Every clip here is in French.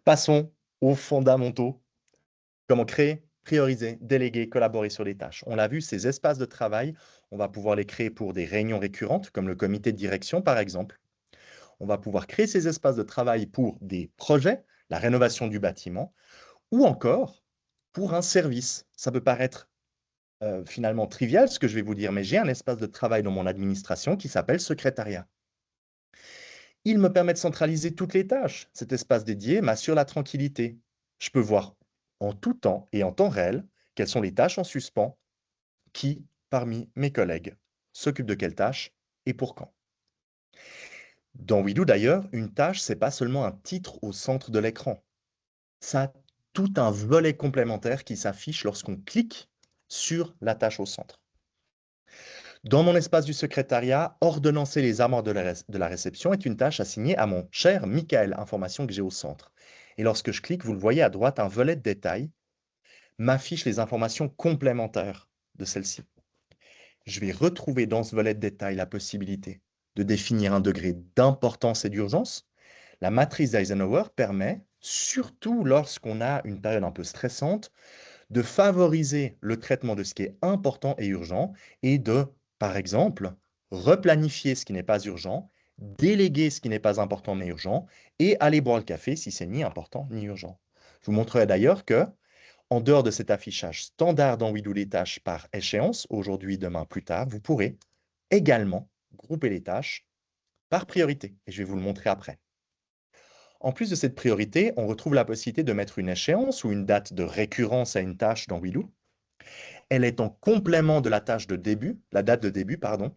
Passons aux fondamentaux. Comment créer, prioriser, déléguer, collaborer sur des tâches. On l'a vu, ces espaces de travail, on va pouvoir les créer pour des réunions récurrentes, comme le comité de direction par exemple. On va pouvoir créer ces espaces de travail pour des projets, la rénovation du bâtiment, ou encore pour un service. Ça peut paraître finalement trivial ce que je vais vous dire, mais j'ai un espace de travail dans mon administration qui s'appelle secrétariat. Il me permet de centraliser toutes les tâches. Cet espace dédié m'assure la tranquillité. Je peux voir en tout temps et en temps réel quelles sont les tâches en suspens, qui, parmi mes collègues, s'occupe de quelles tâches et pour quand. Dans Wido d'ailleurs, une tâche, c'est pas seulement un titre au centre de l'écran. Ça a tout un volet complémentaire qui s'affiche lorsqu'on clique sur la tâche au centre. Dans mon espace du secrétariat, ordonnancer les armoires de la réception est une tâche assignée à mon cher Michael, information que j'ai au centre. Et lorsque je clique, vous le voyez à droite, un volet de détail m'affiche les informations complémentaires de celle-ci. Je vais retrouver dans ce volet de détail la possibilité de définir un degré d'importance et d'urgence. La matrice d'Eisenhower permet, surtout lorsqu'on a une période un peu stressante, de favoriser le traitement de ce qui est important et urgent et de, par exemple, replanifier ce qui n'est pas urgent, déléguer ce qui n'est pas important mais urgent et aller boire le café si c'est ni important ni urgent. Je vous montrerai d'ailleurs que, en dehors de cet affichage standard dans Wido des tâches par échéance, aujourd'hui, demain, plus tard, vous pourrez également grouper les tâches par priorité et je vais vous le montrer après. En plus de cette priorité, on retrouve la possibilité de mettre une échéance ou une date de récurrence à une tâche dans Wido. Elle est en complément de la tâche de début, la date de début, pardon.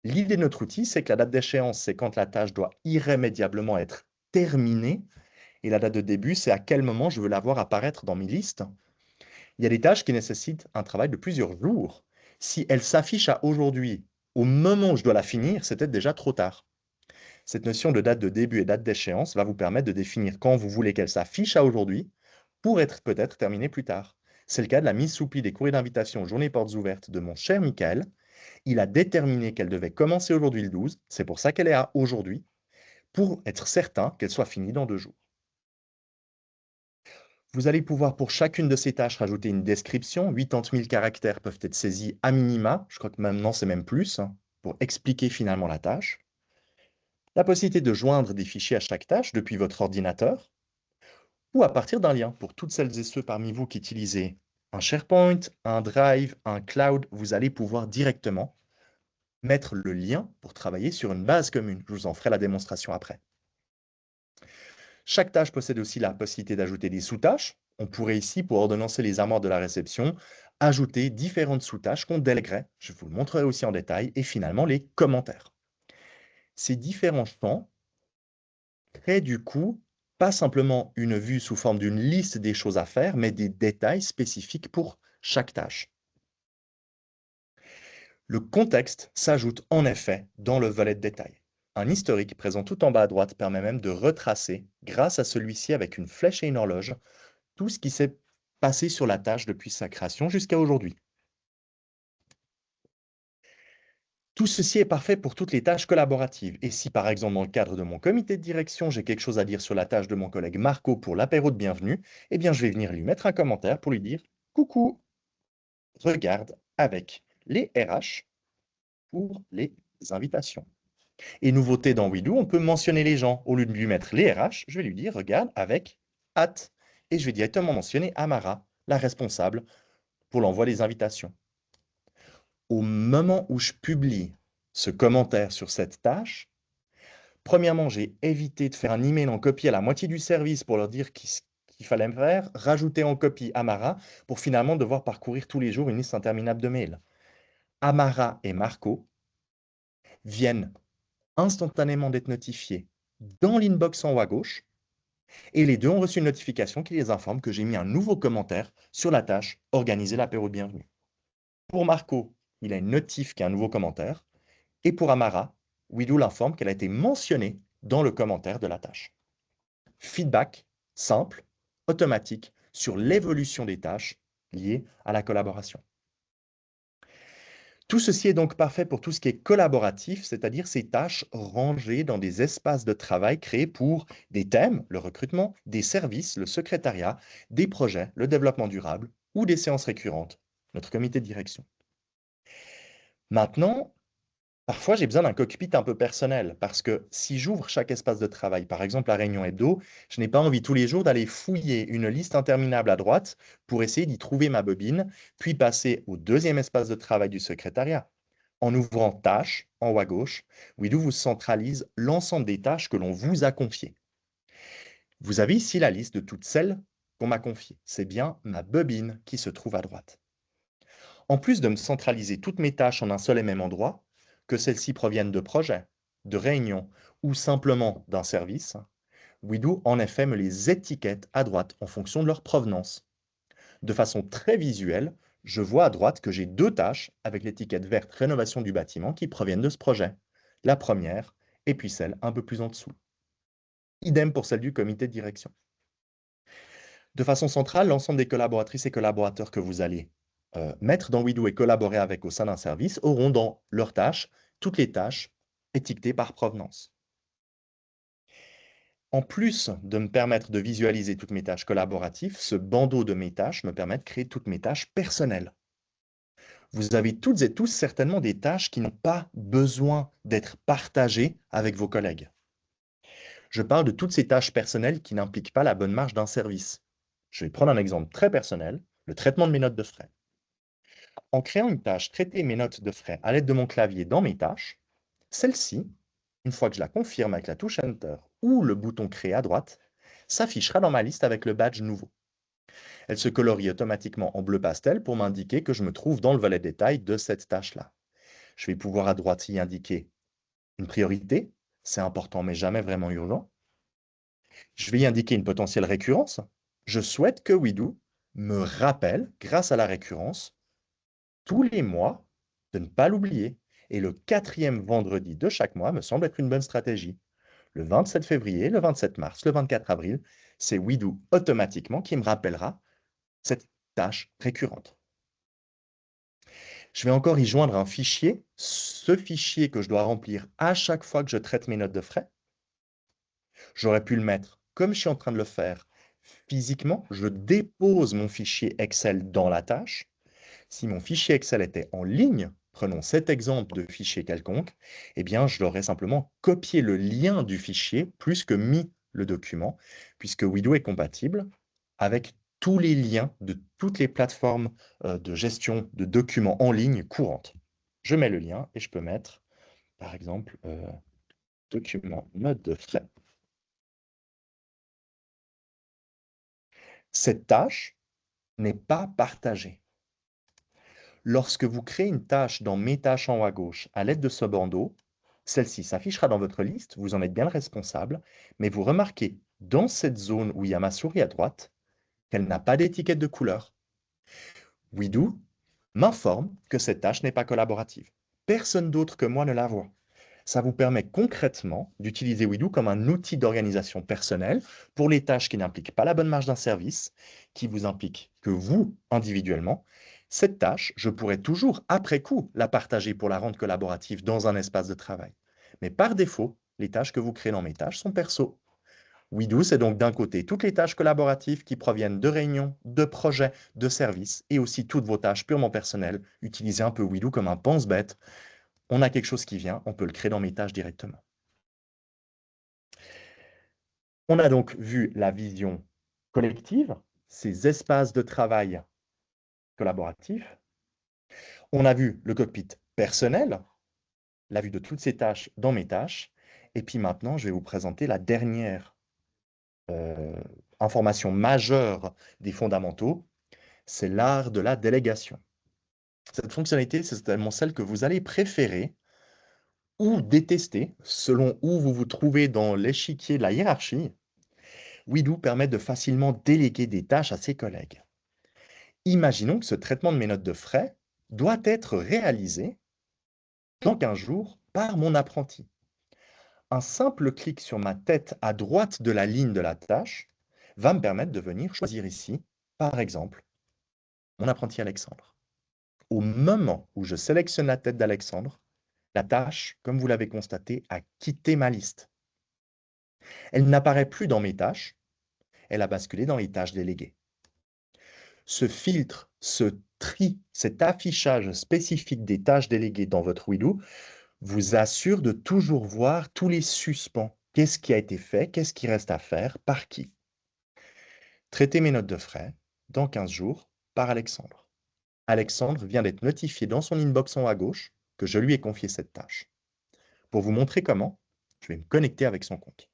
L'idée de notre outil, c'est que la date d'échéance, c'est quand la tâche doit irrémédiablement être terminée. Et la date de début, c'est à quel moment je veux la voir apparaître dans mes listes. Il y a des tâches qui nécessitent un travail de plusieurs jours. Si elle s'affiche à aujourd'hui, au moment où je dois la finir, c'est peut-être déjà trop tard. Cette notion de date de début et date d'échéance va vous permettre de définir quand vous voulez qu'elle s'affiche à aujourd'hui pour être peut-être terminée plus tard. C'est le cas de la mise sous pli des courriers d'invitation Journée Portes Ouvertes de mon cher Michael. Il a déterminé qu'elle devait commencer aujourd'hui le 12, c'est pour ça qu'elle est à aujourd'hui, pour être certain qu'elle soit finie dans 2 jours. Vous allez pouvoir pour chacune de ces tâches rajouter une description. 80 000 caractères peuvent être saisis à minima, je crois que maintenant c'est même plus, pour expliquer finalement la tâche. La possibilité de joindre des fichiers à chaque tâche depuis votre ordinateur ou à partir d'un lien. Pour toutes celles et ceux parmi vous qui utilisez un SharePoint, un Drive, un Cloud, vous allez pouvoir directement mettre le lien pour travailler sur une base commune. Je vous en ferai la démonstration après. Chaque tâche possède aussi la possibilité d'ajouter des sous-tâches. On pourrait ici, pour ordonnancer les armoires de la réception, ajouter différentes sous-tâches qu'on déléguerait. Je vous le montrerai aussi en détail. Et finalement, les commentaires. Ces différents champs créent du coup pas simplement une vue sous forme d'une liste des choses à faire, mais des détails spécifiques pour chaque tâche. Le contexte s'ajoute en effet dans le volet de détail. Un historique présent tout en bas à droite permet même de retracer, grâce à celui-ci avec une flèche et une horloge, tout ce qui s'est passé sur la tâche depuis sa création jusqu'à aujourd'hui. Tout ceci est parfait pour toutes les tâches collaboratives. Et si par exemple dans le cadre de mon comité de direction, j'ai quelque chose à dire sur la tâche de mon collègue Marco pour l'apéro de bienvenue, eh bien je vais venir lui mettre un commentaire pour lui dire « Coucou, regarde avec les RH pour les invitations ». Et nouveauté dans WeDo, on peut mentionner les gens. Au lieu de lui mettre les RH, je vais lui dire « Regarde avec hâte ». Et je vais directement mentionner Amara, la responsable, pour l'envoi des invitations. Au moment où je publie ce commentaire sur cette tâche, premièrement, j'ai évité de faire un email en copie à la moitié du service pour leur dire qu'il fallait me faire, rajouter en copie Amara pour finalement devoir parcourir tous les jours une liste interminable de mails. Amara et Marco viennent instantanément d'être notifiés dans l'inbox en haut à gauche et les deux ont reçu une notification qui les informe que j'ai mis un nouveau commentaire sur la tâche « Organiser l'apéro de bienvenue ». Pour Marco, il a une notif qui a un nouveau commentaire. Et pour Amara, Wido l'informe qu'elle a été mentionnée dans le commentaire de la tâche. Feedback simple, automatique, sur l'évolution des tâches liées à la collaboration. Tout ceci est donc parfait pour tout ce qui est collaboratif, c'est-à-dire ces tâches rangées dans des espaces de travail créés pour des thèmes, le recrutement, des services, le secrétariat, des projets, le développement durable ou des séances récurrentes, notre comité de direction. Maintenant, parfois j'ai besoin d'un cockpit un peu personnel parce que si j'ouvre chaque espace de travail, par exemple la réunion hebdo, je n'ai pas envie tous les jours d'aller fouiller une liste interminable à droite pour essayer d'y trouver ma bobine, puis passer au deuxième espace de travail du secrétariat. En ouvrant Tâches, en haut à gauche, Wido vous centralise l'ensemble des tâches que l'on vous a confiées. Vous avez ici la liste de toutes celles qu'on m'a confiées. C'est bien ma bobine qui se trouve à droite. En plus de me centraliser toutes mes tâches en un seul et même endroit, que celles-ci proviennent de projets, de réunions ou simplement d'un service, Wido en effet me les étiquette à droite en fonction de leur provenance. De façon très visuelle, je vois à droite que j'ai deux tâches avec l'étiquette verte rénovation du bâtiment qui proviennent de ce projet. La première et puis celle un peu plus en dessous. Idem pour celle du comité de direction. De façon centrale, l'ensemble des collaboratrices et collaborateurs que vous allez mettre dans Wido et collaborer avec au sein d'un service auront dans leurs tâches toutes les tâches étiquetées par provenance. En plus de me permettre de visualiser toutes mes tâches collaboratives, ce bandeau de mes tâches me permet de créer toutes mes tâches personnelles. Vous avez toutes et tous certainement des tâches qui n'ont pas besoin d'être partagées avec vos collègues. Je parle de toutes ces tâches personnelles qui n'impliquent pas la bonne marge d'un service. Je vais prendre un exemple très personnel, le traitement de mes notes de frais. En créant une tâche traiter mes notes de frais à l'aide de mon clavier dans mes tâches, celle-ci, une fois que je la confirme avec la touche Enter ou le bouton Créer à droite, s'affichera dans ma liste avec le badge nouveau. Elle se colorie automatiquement en bleu pastel pour m'indiquer que je me trouve dans le volet détail de cette tâche-là. Je vais pouvoir à droite y indiquer une priorité, c'est important mais jamais vraiment urgent. Je vais y indiquer une potentielle récurrence. Je souhaite que Wido me rappelle, grâce à la récurrence, tous les mois, de ne pas l'oublier. Et le 4e vendredi de chaque mois me semble être une bonne stratégie. Le 27 février, le 27 mars, le 24 avril, c'est Wido automatiquement qui me rappellera cette tâche récurrente. Je vais encore y joindre un fichier, ce fichier que je dois remplir à chaque fois que je traite mes notes de frais. J'aurais pu le mettre, comme je suis en train de le faire, physiquement. Je dépose mon fichier Excel dans la tâche. Si mon fichier Excel était en ligne, prenons cet exemple de fichier quelconque, eh bien, je l'aurais simplement copié le lien du fichier plus que mis le document, puisque Wido est compatible avec tous les liens de toutes les plateformes de gestion de documents en ligne courantes. Je mets le lien et je peux mettre, par exemple, document note de frais. Cette tâche n'est pas partagée. Lorsque vous créez une tâche dans Mes tâches en haut à gauche à l'aide de ce bandeau, celle-ci s'affichera dans votre liste, vous en êtes bien le responsable, mais vous remarquez dans cette zone où il y a ma souris à droite qu'elle n'a pas d'étiquette de couleur. Wido m'informe que cette tâche n'est pas collaborative. Personne d'autre que moi ne la voit. Ça vous permet concrètement d'utiliser Wido comme un outil d'organisation personnelle pour les tâches qui n'impliquent pas la bonne marge d'un service, qui vous impliquent que vous, individuellement, cette tâche, je pourrais toujours, après coup, la partager pour la rendre collaborative dans un espace de travail. Mais par défaut, les tâches que vous créez dans Mes tâches sont perso. Wido, c'est donc d'un côté toutes les tâches collaboratives qui proviennent de réunions, de projets, de services, et aussi toutes vos tâches purement personnelles. Utilisez un peu Wido comme un pense-bête. On a quelque chose qui vient, on peut le créer dans Mes tâches directement. On a donc vu la vision collective, ces espaces de travail collaboratifs. On a vu le cockpit personnel, la vue de toutes ces tâches dans Mes tâches. Et puis maintenant, je vais vous présenter la dernière information majeure des fondamentaux, c'est l'art de la délégation. Cette fonctionnalité, c'est certainement celle que vous allez préférer ou détester, selon où vous vous trouvez dans l'échiquier de la hiérarchie. Wido permet de facilement déléguer des tâches à ses collègues. Imaginons que ce traitement de mes notes de frais doit être réalisé dans 15 jours par mon apprenti. Un simple clic sur ma tête à droite de la ligne de la tâche va me permettre de venir choisir ici, par exemple, mon apprenti Alexandre. Au moment où je sélectionne la tête d'Alexandre, la tâche, comme vous l'avez constaté, a quitté ma liste. Elle n'apparaît plus dans mes tâches, elle a basculé dans les tâches déléguées. Ce filtre, ce tri, cet affichage spécifique des tâches déléguées dans votre Odoo vous assure de toujours voir tous les suspens. Qu'est-ce qui a été fait? Qu'est-ce qui reste à faire? Par qui? Traiter mes notes de frais dans 15 jours par Alexandre. Alexandre vient d'être notifié dans son inbox en haut à gauche que je lui ai confié cette tâche. Pour vous montrer comment, je vais me connecter avec son compte.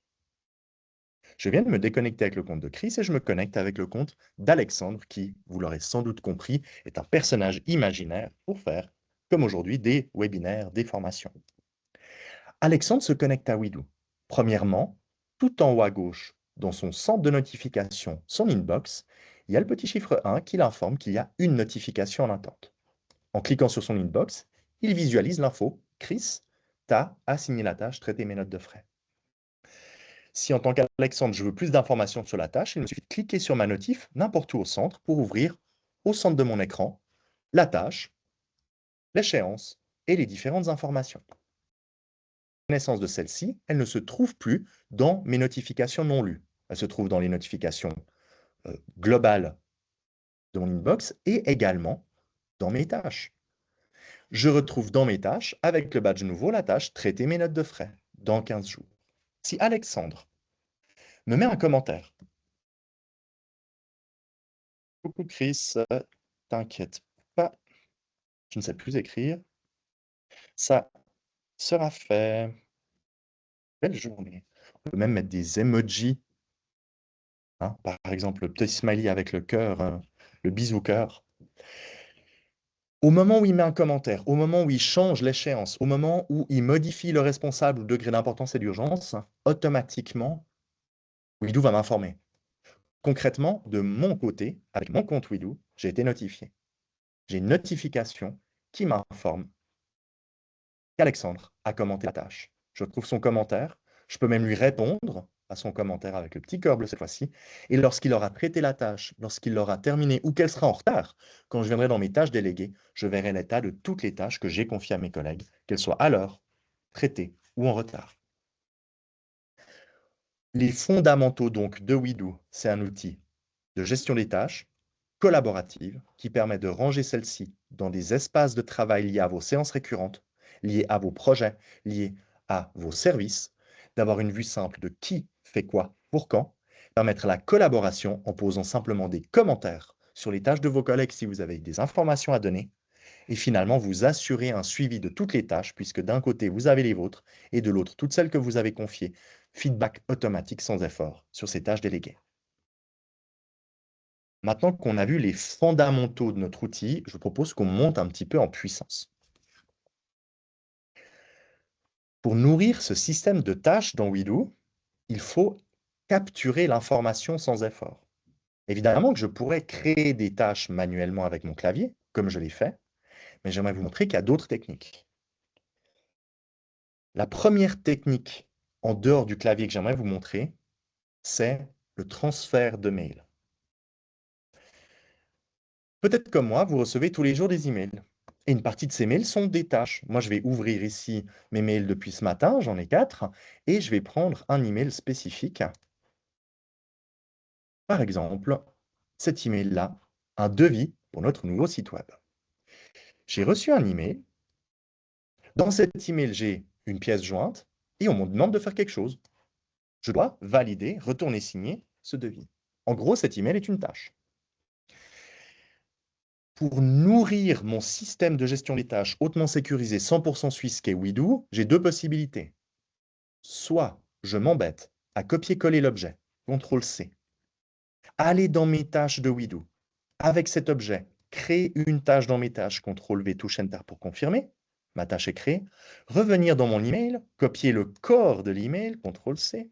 Je viens de me déconnecter avec le compte de Chris et je me connecte avec le compte d'Alexandre qui, vous l'aurez sans doute compris, est un personnage imaginaire pour faire, comme aujourd'hui, des webinaires, des formations. Alexandre se connecte à Odoo. Premièrement, tout en haut à gauche, dans son centre de notification, son inbox, il y a le petit chiffre 1 qui l'informe qu'il y a une notification en attente. En cliquant sur son inbox, il visualise l'info « Chris, t'as assigné la tâche traiter mes notes de frais ». Si en tant qu'Alexandre, je veux plus d'informations sur la tâche, il me suffit de cliquer sur ma notif n'importe où au centre pour ouvrir au centre de mon écran la tâche, l'échéance et les différentes informations. La connaissance de celle-ci, elle ne se trouve plus dans mes notifications non lues. Elle se trouve dans les notifications globales de mon inbox et également dans mes tâches. Je retrouve dans mes tâches, avec le badge nouveau, la tâche traiter mes notes de frais dans 15 jours. Si Alexandre me met un commentaire. Coucou Chris, t'inquiète pas, je ne sais plus écrire. Ça sera fait. Belle journée. On peut même mettre des emojis. Hein, par exemple, le petit smiley avec le cœur, le bisou cœur. Au moment où il met un commentaire, au moment où il change l'échéance, au moment où il modifie le responsable, le degré d'importance et d'urgence, automatiquement, Odoo va m'informer. Concrètement, de mon côté, avec mon compte Odoo, j'ai été notifié. J'ai une notification qui m'informe qu'Alexandre a commenté la tâche. Je trouve son commentaire, je peux même lui répondre à son commentaire avec le petit cœur bleu cette fois-ci, et lorsqu'il aura traité la tâche, lorsqu'il l'aura terminée ou qu'elle sera en retard, quand je viendrai dans mes tâches déléguées, je verrai l'état de toutes les tâches que j'ai confiées à mes collègues, qu'elles soient à l'heure, traitées ou en retard. Les fondamentaux donc de Odoo, c'est un outil de gestion des tâches collaborative qui permet de ranger celles-ci dans des espaces de travail liés à vos séances récurrentes, liés à vos projets, liés à vos services, d'avoir une vue simple de qui fait quoi, pour quand, permettre la collaboration en posant simplement des commentaires sur les tâches de vos collègues si vous avez des informations à donner, et finalement vous assurer un suivi de toutes les tâches, puisque d'un côté vous avez les vôtres, et de l'autre toutes celles que vous avez confiées, feedback automatique sans effort sur ces tâches déléguées. Maintenant qu'on a vu les fondamentaux de notre outil, je vous propose qu'on monte un petit peu en puissance. Pour nourrir ce système de tâches dans Odoo, il faut capturer l'information sans effort. Évidemment que je pourrais créer des tâches manuellement avec mon clavier, comme je l'ai fait, mais j'aimerais vous montrer qu'il y a d'autres techniques. La première technique en dehors du clavier que j'aimerais vous montrer, c'est le transfert de mails. Peut-être comme moi, vous recevez tous les jours des emails. Et une partie de ces mails sont des tâches. Moi, je vais ouvrir ici mes mails depuis ce matin, j'en ai 4, et je vais prendre un email spécifique. Par exemple, cet email-là, un devis pour notre nouveau site web. J'ai reçu un email. Dans cet email, j'ai une pièce jointe et on me demande de faire quelque chose. Je dois valider, retourner signer ce devis. En gros, cet email est une tâche. Pour nourrir mon système de gestion des tâches hautement sécurisé 100% suisse qu'est Odoo, j'ai deux possibilités. Soit je m'embête à copier-coller l'objet, CTRL-C, aller dans mes tâches de Odoo, avec cet objet, créer une tâche dans mes tâches, CTRL-V, touche Enter pour confirmer, ma tâche est créée, revenir dans mon email, copier le corps de l'email, CTRL-C,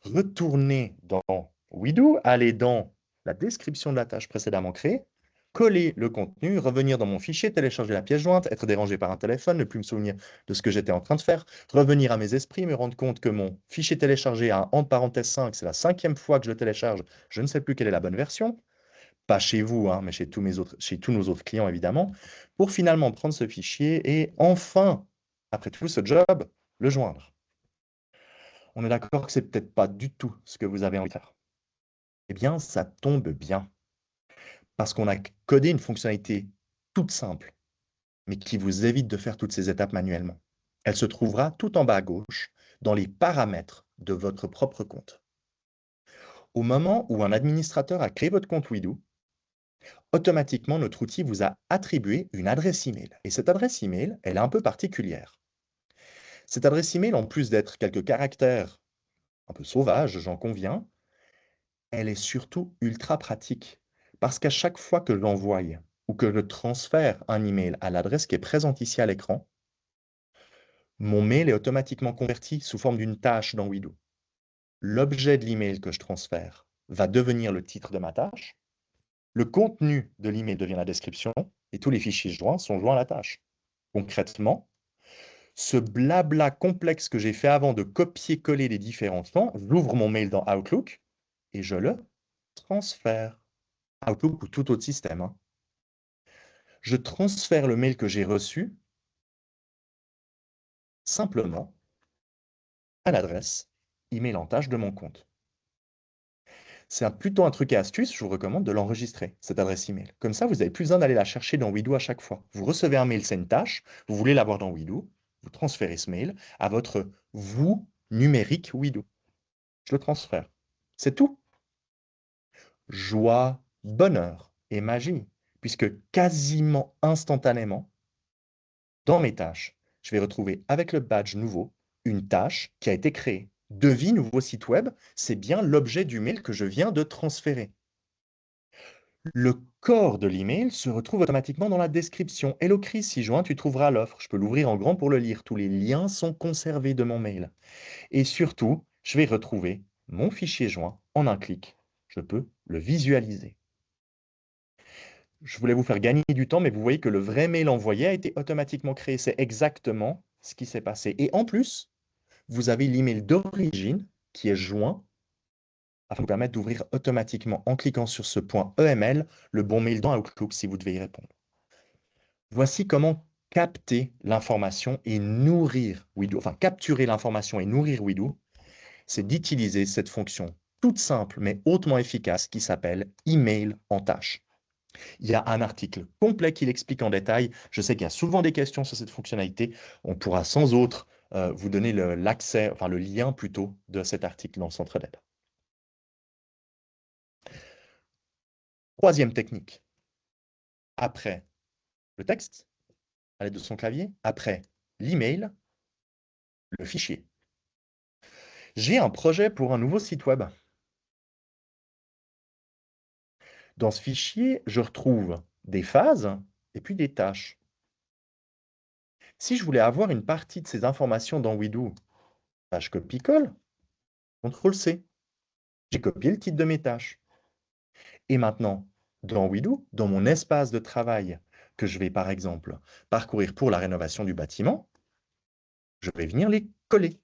retourner dans Odoo, aller dans la description de la tâche précédemment créée, coller le contenu, revenir dans mon fichier, télécharger la pièce jointe, être dérangé par un téléphone, ne plus me souvenir de ce que j'étais en train de faire, revenir à mes esprits, me rendre compte que mon fichier téléchargé a entre parenthèses 5, c'est la 5e fois que je le télécharge, je ne sais plus quelle est la bonne version, pas chez vous, hein, mais chez tous nos autres clients, évidemment, pour finalement prendre ce fichier et enfin, après tout ce job, le joindre. On est d'accord que c'est peut-être pas du tout ce que vous avez envie de faire. Eh bien, ça tombe bien, parce qu'on a codé une fonctionnalité toute simple, mais qui vous évite de faire toutes ces étapes manuellement. Elle se trouvera tout en bas à gauche, dans les paramètres de votre propre compte. Au moment où un administrateur a créé votre compte Wido, automatiquement, notre outil vous a attribué une adresse email. Et cette adresse email, elle est un peu particulière. Cette adresse email, en plus d'être quelques caractères un peu sauvages, j'en conviens, elle est surtout ultra pratique. Parce qu'à chaque fois que j'envoie ou que je transfère un email à l'adresse qui est présente ici à l'écran, mon mail est automatiquement converti sous forme d'une tâche dans Wido. L'objet de l'email que je transfère va devenir le titre de ma tâche. Le contenu de l'email devient la description et tous les fichiers joints sont joints à la tâche. Concrètement, ce blabla complexe que j'ai fait avant de copier-coller les différents champs, j'ouvre mon mail dans Outlook et je le transfère. Outlook ou tout autre système, hein. Je transfère le mail que j'ai reçu simplement à l'adresse email en tâche de mon compte. C'est plutôt un truc et astuce, je vous recommande de l'enregistrer, cette adresse email. Comme ça, vous n'avez plus besoin d'aller la chercher dans Wido à chaque fois. Vous recevez un mail, c'est une tâche, vous voulez l'avoir dans Wido, vous transférez ce mail à votre vous numérique Wido. Je le transfère. C'est tout. Joie, bonheur et magie, puisque quasiment instantanément, dans mes tâches, je vais retrouver avec le badge nouveau une tâche qui a été créée. Devis nouveau site web, c'est bien l'objet du mail que je viens de transférer. Le corps de l'email se retrouve automatiquement dans la description. Hello Chris, si joint, tu trouveras l'offre. Je peux l'ouvrir en grand pour le lire. Tous les liens sont conservés de mon mail. Et surtout, je vais retrouver mon fichier joint en un clic. Je peux le visualiser. Je voulais vous faire gagner du temps, mais vous voyez que le vrai mail envoyé a été automatiquement créé. C'est exactement ce qui s'est passé. Et en plus, vous avez l'email d'origine qui est joint afin de vous permettre d'ouvrir automatiquement en cliquant sur ce point EML le bon mail dans Outlook si vous devez y répondre. Voici comment capter l'information et nourrir Wido. Enfin, capturer l'information et nourrir Wido, c'est d'utiliser cette fonction toute simple mais hautement efficace qui s'appelle email en tâche. Il y a un article complet qui l'explique en détail. Je sais qu'il y a souvent des questions sur cette fonctionnalité. On pourra sans autre vous donner l'accès, enfin le lien plutôt de cet article dans le centre d'aide. Troisième technique. Après le texte, à l'aide de son clavier, après l'email, le fichier. J'ai un projet pour un nouveau site web. Dans ce fichier, je retrouve des phases et puis des tâches. Si je voulais avoir une partie de ces informations dans Wido, je copie-colle, CTRL-C. J'ai copié le titre de mes tâches. Et maintenant, dans Wido, dans mon espace de travail que je vais par exemple parcourir pour la rénovation du bâtiment, je vais venir les coller.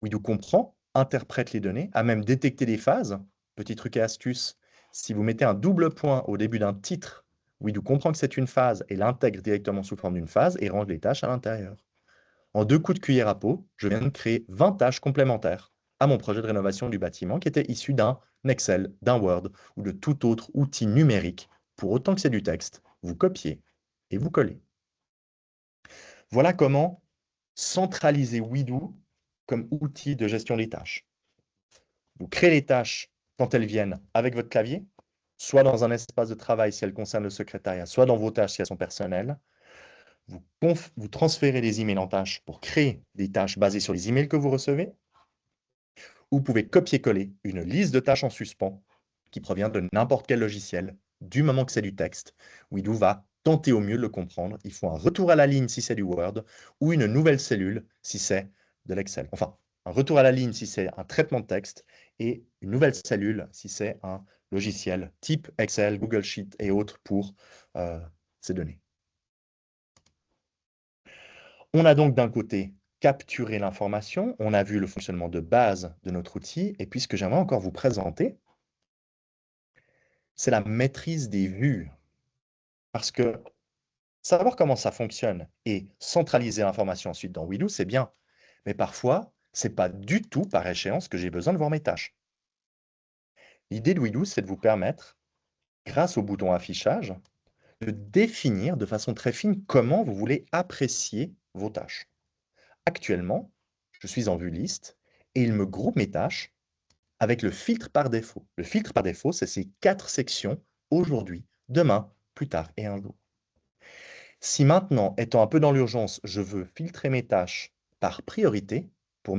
Wido comprend, interprète les données, a même détecté des phases. Petit truc et astuce, si vous mettez un double point au début d'un titre, Wido comprend que c'est une phase et l'intègre directement sous forme d'une phase et range les tâches à l'intérieur. En 2 coups de cuillère à peau, je viens de créer 20 tâches complémentaires à mon projet de rénovation du bâtiment qui était issu d'un Excel, d'un Word ou de tout autre outil numérique. Pour autant que c'est du texte, vous copiez et vous collez. Voilà comment centraliser Wido comme outil de gestion des tâches. Vous créez les tâches quand elles viennent avec votre clavier, soit dans un espace de travail si elles concernent le secrétariat, soit dans vos tâches si elles sont personnelles. Vous transférez les emails en tâches pour créer des tâches basées sur les emails que vous recevez. Ou vous pouvez copier-coller une liste de tâches en suspens qui provient de n'importe quel logiciel, du moment que c'est du texte. Wido va tenter au mieux de le comprendre. Il faut un retour à la ligne si c'est du Word ou une nouvelle cellule si c'est de l'Excel. Enfin, un retour à la ligne si c'est un traitement de texte et une nouvelle cellule si c'est un logiciel type Excel, Google Sheet et autres pour ces données. On a donc d'un côté capturé l'information, on a vu le fonctionnement de base de notre outil, et puis ce que j'aimerais encore vous présenter, c'est la maîtrise des vues. Parce que savoir comment ça fonctionne et centraliser l'information ensuite dans Willow, c'est bien. Mais parfois, c'est pas du tout par échéance que j'ai besoin de voir mes tâches. L'idée de Willow, c'est de vous permettre, grâce au bouton affichage, de définir de façon très fine comment vous voulez apprécier vos tâches. Actuellement, je suis en vue liste et il me groupe mes tâches avec le filtre par défaut. Le filtre par défaut, c'est ces 4 sections, aujourd'hui, demain, plus tard et un jour. Si maintenant, étant un peu dans l'urgence, je veux filtrer mes tâches par priorité pour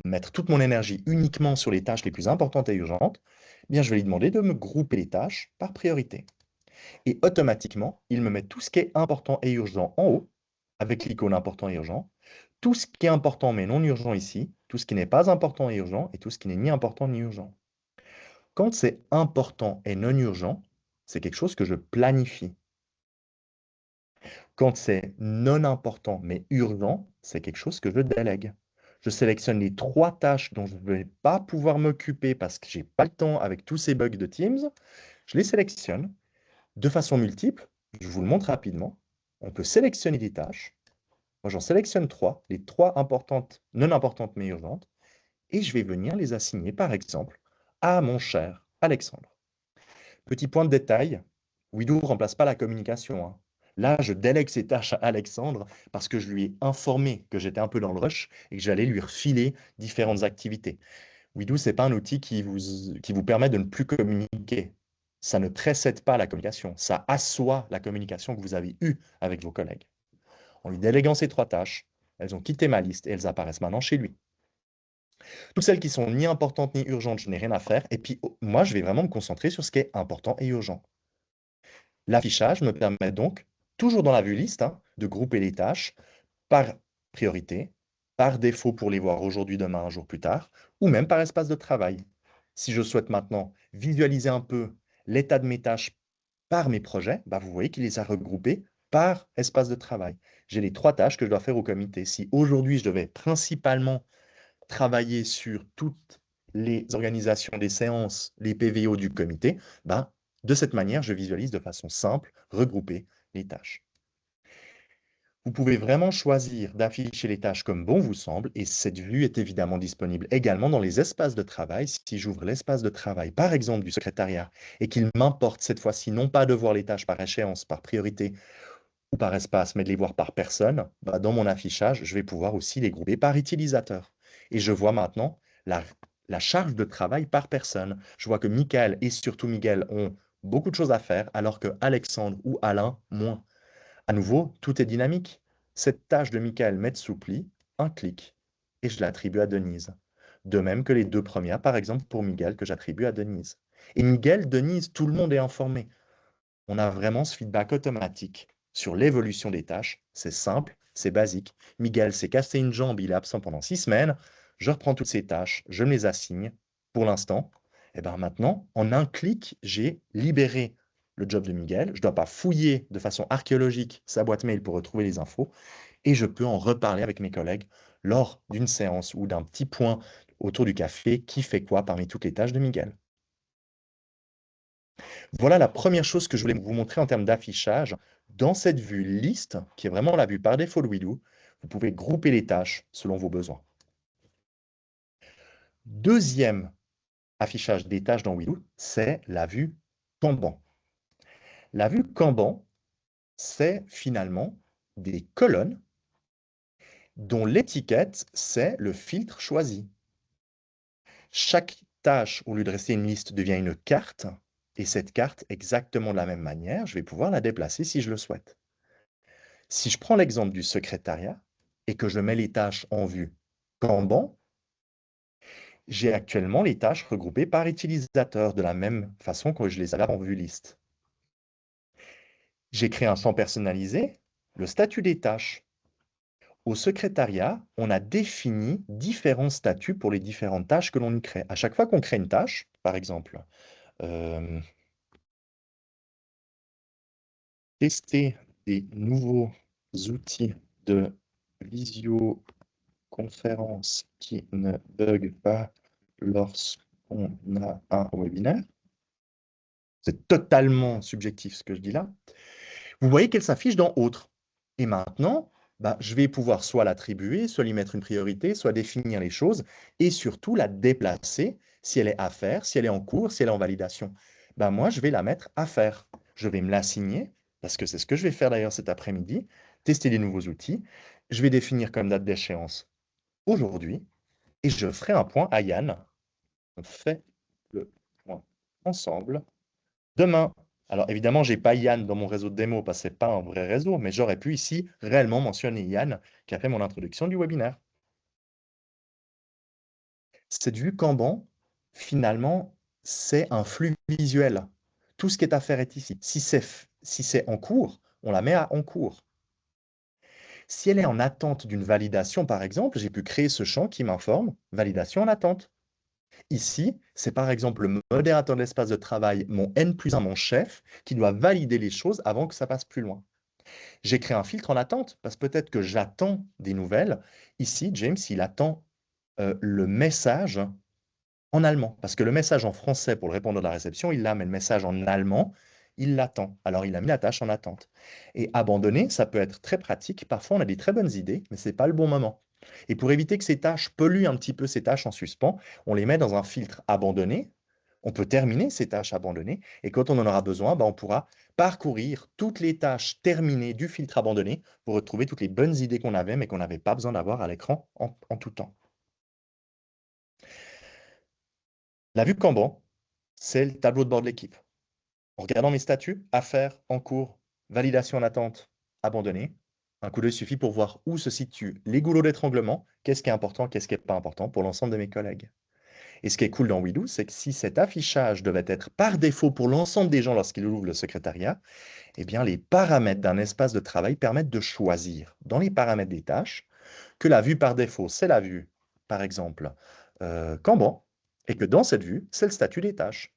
mettre toute mon énergie uniquement sur les tâches les plus importantes et urgentes, eh bien, je vais lui demander de me grouper les tâches par priorité. Et automatiquement, il me met tout ce qui est important et urgent en haut, avec l'icône important et urgent, tout ce qui est important mais non urgent ici, tout ce qui n'est pas important et urgent, et tout ce qui n'est ni important ni urgent. Quand c'est important et non urgent, c'est quelque chose que je planifie. Quand c'est non important mais urgent, c'est quelque chose que je délègue. Je sélectionne les 3 tâches dont je ne vais pas pouvoir m'occuper parce que j'ai pas le temps avec tous ces bugs de Teams. Je les sélectionne de façon multiple. Je vous le montre rapidement. On peut sélectionner des tâches. Moi, j'en sélectionne 3, les 3 importantes, non importantes mais urgentes, et je vais venir les assigner, par exemple, à mon cher Alexandre. Petit point de détail, Widow ne remplace pas la communication, hein. Là, je délègue ces tâches à Alexandre parce que je lui ai informé que j'étais un peu dans le rush et que j'allais lui refiler différentes activités. Widow, ce n'est pas un outil qui vous permet de ne plus communiquer. Ça ne précède pas la communication, ça assoit la communication que vous avez eue avec vos collègues. En lui déléguant ces 3 tâches, elles ont quitté ma liste et elles apparaissent maintenant chez lui. Toutes celles qui sont ni importantes ni urgentes, je n'ai rien à faire. Et puis, moi, je vais vraiment me concentrer sur ce qui est important et urgent. L'affichage me permet donc, toujours dans la vue liste, hein, de grouper les tâches par priorité, par défaut pour les voir aujourd'hui, demain, un jour plus tard, ou même par espace de travail. Si je souhaite maintenant visualiser un peu l'état de mes tâches par mes projets, bah vous voyez qu'il les a regroupés par espace de travail. J'ai les 3 tâches que je dois faire au comité. Si aujourd'hui, je devais principalement travailler sur toutes les organisations des séances, les PVO du comité, ben, de cette manière, je visualise de façon simple, regrouper les tâches. Vous pouvez vraiment choisir d'afficher les tâches comme bon vous semble, et cette vue est évidemment disponible également dans les espaces de travail. Si j'ouvre l'espace de travail, par exemple du secrétariat, et qu'il m'importe cette fois-ci non pas de voir les tâches par échéance, par priorité ou par espace, mais de les voir par personne, bah, dans mon affichage, je vais pouvoir aussi les grouper par utilisateur. Et je vois maintenant la charge de travail par personne. Je vois que Michael et surtout Miguel ont beaucoup de choses à faire, alors que Alexandre ou Alain, moins. À nouveau, tout est dynamique. Cette tâche de Michael m'est souplie, un clic, et je l'attribue à Denise. De même que les 2 premières, par exemple, pour Miguel, que j'attribue à Denise. Et Miguel, Denise, tout le monde est informé. On a vraiment ce feedback automatique sur l'évolution des tâches. C'est simple, c'est basique. Miguel s'est cassé une jambe, il est absent pendant 6 semaines. Je reprends toutes ces tâches, je me les assigne pour l'instant. Et bien maintenant, en un clic, j'ai libéré le job de Miguel. Je ne dois pas fouiller de façon archéologique sa boîte mail pour retrouver les infos. Et je peux en reparler avec mes collègues lors d'une séance ou d'un petit point autour du café qui fait quoi parmi toutes les tâches de Miguel. Voilà la première chose que je voulais vous montrer en termes d'affichage. Dans cette vue liste, qui est vraiment la vue par défaut de Widow, vous pouvez grouper les tâches selon vos besoins. Deuxième affichage des tâches dans Widow, c'est la vue Kanban. La vue Kanban, c'est finalement des colonnes dont l'étiquette, c'est le filtre choisi. Chaque tâche, au lieu de rester une liste, devient une carte. Et cette carte, exactement de la même manière, je vais pouvoir la déplacer si je le souhaite. Si je prends l'exemple du secrétariat et que je mets les tâches en vue Kanban, j'ai actuellement les tâches regroupées par utilisateur de la même façon que je les avais en vue liste. J'ai créé un champ personnalisé, le statut des tâches. Au secrétariat, on a défini différents statuts pour les différentes tâches que l'on y crée. À chaque fois qu'on crée une tâche, par exemple, euh, tester des nouveaux outils de visioconférence qui ne bug pas lorsqu'on a un webinaire. C'est totalement subjectif ce que je dis là. Vous voyez qu'elle s'affiche dans Autres. Et maintenant, bah, je vais pouvoir soit l'attribuer, soit lui mettre une priorité, soit définir les choses, et surtout la déplacer si elle est à faire, si elle est en cours, si elle est en validation. Bah, moi, je vais la mettre à faire. Je vais me l'assigner, parce que c'est ce que je vais faire d'ailleurs cet après-midi, tester des nouveaux outils. Je vais définir comme date d'échéance aujourd'hui, et je ferai un point à Yann. On fait le point ensemble demain. Alors évidemment, j'ai pas Yann dans mon réseau de démo parce que c'est pas un vrai réseau, mais j'aurais pu ici réellement mentionner Yann qui a fait mon introduction du webinaire. Cette vue Kanban, finalement, c'est un flux visuel. Tout ce qui est à faire est ici. Si c'est en cours, on la met à en cours. Si elle est en attente d'une validation, par exemple, j'ai pu créer ce champ qui m'informe validation en attente. Ici, c'est par exemple le modérateur de l'espace de travail, mon N+1, mon chef, qui doit valider les choses avant que ça passe plus loin. J'ai créé un filtre en attente, parce que peut-être que j'attends des nouvelles. Ici, James, il attend le message en allemand, parce que le message en français pour le répondeur de la réception, il l'a, mais le message en allemand, il l'attend. Alors, il a mis la tâche en attente. Et abandonner, ça peut être très pratique. Parfois, on a des très bonnes idées, mais ce n'est pas le bon moment. Et pour éviter que ces tâches polluent un petit peu ces tâches en suspens, on les met dans un filtre abandonné. On peut terminer ces tâches abandonnées. Et quand on en aura besoin, on pourra parcourir toutes les tâches terminées du filtre abandonné pour retrouver toutes les bonnes idées qu'on avait, mais qu'on n'avait pas besoin d'avoir à l'écran en tout temps. La vue Kanban, c'est le tableau de bord de l'équipe. En regardant mes statuts, affaires, en cours, validation en attente, abandonné, un coup d'œil suffit pour voir où se situent les goulots d'étranglement, qu'est-ce qui est important, qu'est-ce qui n'est pas important pour l'ensemble de mes collègues. Et ce qui est cool dans WeDo, c'est que si cet affichage devait être par défaut pour l'ensemble des gens lorsqu'ils ouvrent le secrétariat, eh bien les paramètres d'un espace de travail permettent de choisir dans les paramètres des tâches que la vue par défaut, c'est la vue, par exemple, Kanban, et que dans cette vue, c'est le statut des tâches.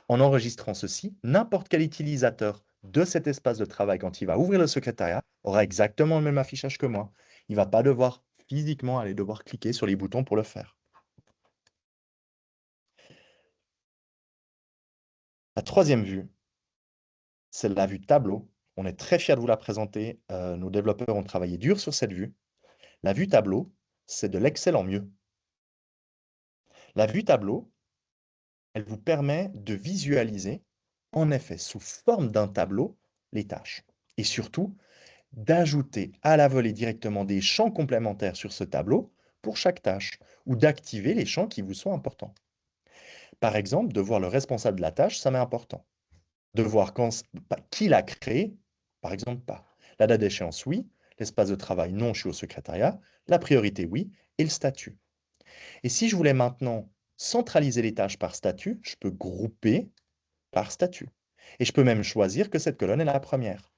En enregistrant ceci, n'importe quel utilisateur de cet espace de travail, quand il va ouvrir le secrétariat, aura exactement le même affichage que moi. Il ne va pas devoir physiquement aller devoir cliquer sur les boutons pour le faire. La troisième vue, c'est la vue tableau. On est très fiers de vous la présenter. Nos développeurs ont travaillé dur sur cette vue. La vue tableau, c'est de l'Excel en mieux. La vue tableau, elle vous permet de visualiser, en effet, sous forme d'un tableau, les tâches. Et surtout, d'ajouter à la volée directement des champs complémentaires sur ce tableau pour chaque tâche, ou d'activer les champs qui vous sont importants. Par exemple, de voir le responsable de la tâche, ça m'est important. De voir qui l'a créé, par exemple pas. La date d'échéance, oui. L'espace de travail, non, je suis au secrétariat. La priorité, oui. Et le statut. Et si je voulais maintenant centraliser les tâches par statut, je peux grouper par statut. Et je peux même choisir que cette colonne est la première.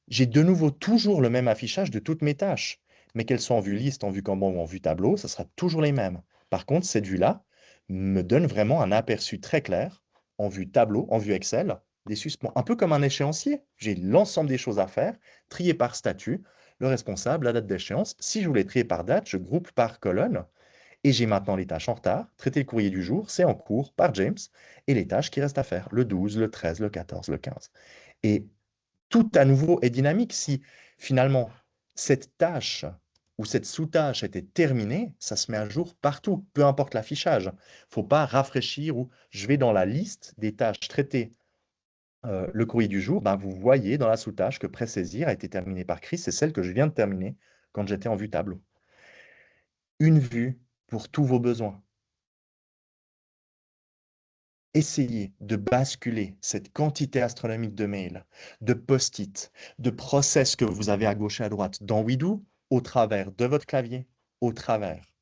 J'ai de nouveau toujours le même affichage de toutes mes tâches, mais qu'elles soient en vue liste, en vue Kanban ou en vue tableau, ça sera toujours les mêmes. Par contre, cette vue-là me donne vraiment un aperçu très clair en vue tableau, en vue Excel, des suspens. Un peu comme un échéancier. J'ai l'ensemble des choses à faire, trier par statut, le responsable, la date d'échéance. Si je voulais trier par date, je groupe par colonne. Et j'ai maintenant les tâches en retard, traiter le courrier du jour, c'est en cours par James, et les tâches qui restent à faire, le 12, le 13, le 14, le 15. Et tout à nouveau est dynamique. Si finalement cette tâche ou cette sous-tâche était terminée, ça se met à jour partout, peu importe l'affichage. Il ne faut pas rafraîchir ou je vais dans la liste des tâches traitées le courrier du jour. Vous voyez dans la sous-tâche que pré-saisir a été terminée par Chris, c'est celle que je viens de terminer quand j'étais en vue tableau. Une vue pour tous vos besoins. Essayez de basculer cette quantité astronomique de mails, de post-it, de process que vous avez à gauche et à droite dans WeDo au travers de votre clavier, au travers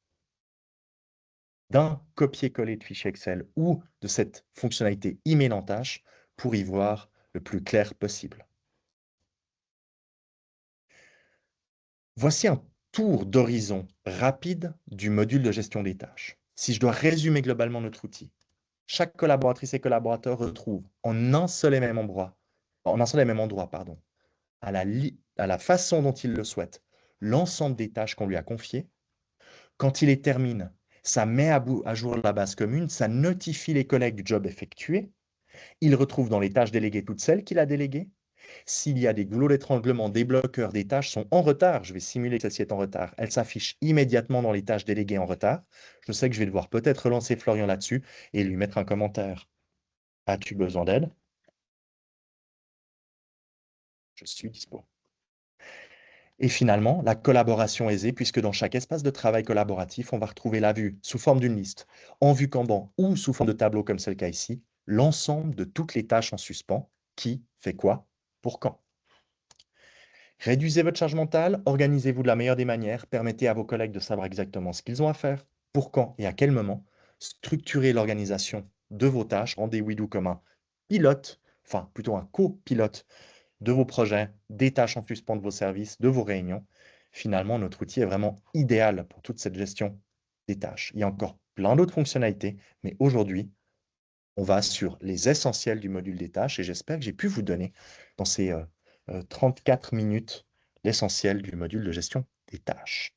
d'un copier-coller de fichier Excel ou de cette fonctionnalité email en tâche pour y voir le plus clair possible. Voici un tour d'horizon rapide du module de gestion des tâches. Si je dois résumer globalement notre outil, chaque collaboratrice et collaborateur retrouve en un seul et même endroit, pardon, à la façon dont il le souhaite, l'ensemble des tâches qu'on lui a confiées. Quand il les termine, ça met à jour la base commune, ça notifie les collègues du job effectué. Il retrouve dans les tâches déléguées toutes celles qu'il a déléguées. S'il y a des goulots d'étranglement, des bloqueurs, des tâches sont en retard, je vais simuler que celle-ci est en retard. Elle s'affiche immédiatement dans les tâches déléguées en retard. Je sais que je vais devoir peut-être relancer Florian là-dessus et lui mettre un commentaire. As-tu besoin d'aide? Je suis dispo. Et finalement, la collaboration aisée, puisque dans chaque espace de travail collaboratif, on va retrouver la vue sous forme d'une liste, en vue Kanban ou sous forme de tableau comme c'est le cas ici, l'ensemble de toutes les tâches en suspens, qui fait quoi, pour quand. Réduisez votre charge mentale, organisez-vous de la meilleure des manières, permettez à vos collègues de savoir exactement ce qu'ils ont à faire, pour quand et à quel moment. Structurez l'organisation de vos tâches, rendez WeDo comme un pilote, enfin plutôt un copilote de vos projets, des tâches en suspens de vos services, de vos réunions. Finalement, notre outil est vraiment idéal pour toute cette gestion des tâches. Il y a encore plein d'autres fonctionnalités, mais aujourd'hui, on va sur les essentiels du module des tâches et j'espère que j'ai pu vous donner dans ces 34 minutes l'essentiel du module de gestion des tâches.